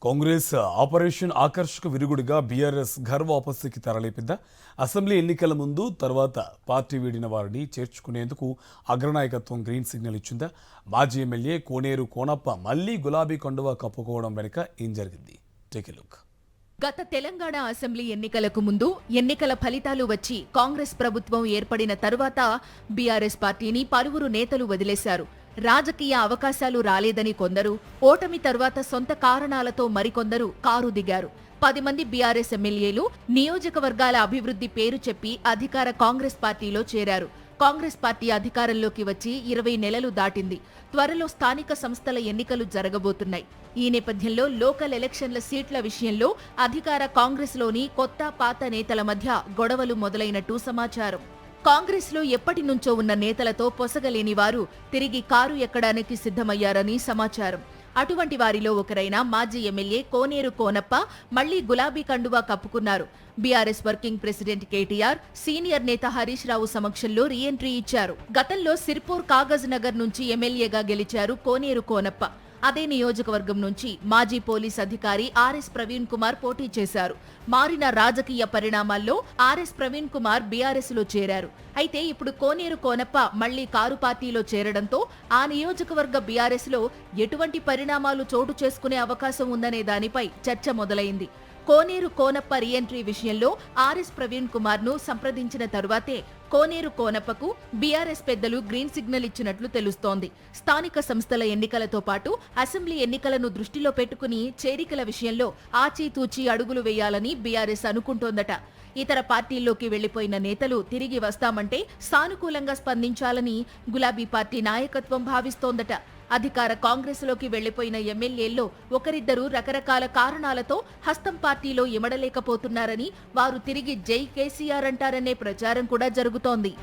Congress operation ఆకర్షక విరుగుడుగా బీఆర్ఎస్ ఘర్ వాపస్సుకి తరలిపిందా? అసెంబ్లీ ఎన్నికల ముందు తర్వాత పార్టీ వీడిన వారిని చేర్చుకునేందుకు అగ్రనాయకత్వం గ్రీన్ సిగ్నల్ ఇచ్చిందా? మాజీ ఎమ్మెల్యే కోనేరు కోనప్ప మళ్లీ గులాబీ కండువా కప్పుకోవడం వెనుక ఏం జరిగింది? Take a look. గత తెలంగాణ అసెంబ్లీ ఎన్నికలకు ముందు ఎన్నికల ఫలితాలు వచ్చి కాంగ్రెస్ ప్రభుత్వం ఏర్పడిన తరువాత బీఆర్ఎస్ పార్టీని పలువురు నేతలు వదిలేశారు. రాజకీయ అవకాశాలు రాలేదని కొందరు, ఓటమి తర్వాత సొంత కారణాలతో మరికొందరు కారు దిగారు. 10 మంది బీఆర్ఎస్ ఎమ్మెల్యేలు నియోజకవర్గాల అభివృద్ధి పేరు చెప్పి అధికార కాంగ్రెస్ పార్టీలో చేరారు. కాంగ్రెస్ పార్టీ అధికారంలోకి వచ్చి 20 నెలలు దాటింది. త్వరలో స్థానిక సంస్థల ఎన్నికలు జరగబోతున్నాయి. ఈ నేపథ్యంలో లోకల్ ఎలక్షన్ల సీట్ల విషయంలో అధికార కాంగ్రెస్లోని కొత్త పాత నేతల మధ్య గొడవలు మొదలైనట్టు సమాచారం. కాంగ్రెస్లో ఎప్పటి నుంచో ఉన్న నేతలతో పొసగలేని వారు తిరిగి కారు ఎక్కడానికి సిద్ధమయ్యారని సమాచారం. అటువంటి వారిలో ఒకరైన మాజీ ఎమ్మెల్యే కోనేరు కోనప్ప మళ్లీ గులాబీ కండువా కప్పుకున్నారు. BRS working president KTR, senior నేత హరీష్ రావు సమక్షంలో రీఎంట్రీ ఇచ్చారు. గతంలో సిర్పూర్ కాగజ్ నగర్ నుంచి ఎమ్మెల్యేగా గెలిచారు కోనేరు కోనప్ప. అదే నియోజకవర్గం నుంచి మాజీ పోలీస్ అధికారి ఆర్ఎస్ ప్రవీణ్ కుమార్ పోటీ చేశారు. మారిన రాజకీయ పరిణామాల్లో ఆర్ఎస్ ప్రవీణ్ కుమార్ బీఆర్ఎస్ లో చేరారు. అయితే ఇప్పుడు కోనేరు కోనప్ప మళ్లీ కారు పార్టీలో చేరడంతో ఆ నియోజకవర్గ బీఆర్ఎస్ లో ఎటువంటి పరిణామాలు చోటు చేసుకునే అవకాశం ఉందనే దానిపై చర్చ మొదలైంది. కోనేరు కోనప్ప రీఎంట్రీ విషయంలో ఆర్ఎస్ ప్రవీణ్ కుమార్ ను సంప్రదించిన తరువాతే కోనేరు కోనప్పకు బీఆర్ఎస్ పెద్దలు గ్రీన్ సిగ్నల్ ఇచ్చినట్లు తెలుస్తోంది. స్థానిక సంస్థల ఎన్నికలతో పాటు అసెంబ్లీ ఎన్నికలను దృష్టిలో పెట్టుకుని చేరికల విషయంలో ఆచీతూచీ అడుగులు వేయాలని బీఆర్ఎస్ అనుకుంటోందట. ఇతర పార్టీల్లోకి వెళ్లిపోయిన నేతలు తిరిగి వస్తామంటే సానుకూలంగా స్పందించాలని గులాబీ పార్టీ నాయకత్వం భావిస్తోందట. అధికార కాంగ్రెస్లోకి వెళ్లిపోయిన ఎమ్మెల్యేల్లో ఒకరిద్దరు రకరకాల కారణాలతో హస్తం పార్టీలో ఇమడలేకపోతున్నారని, వారు తిరిగి జై కేసీఆర్ అంటారనే ప్రచారం కూడా జరుగుతోంది.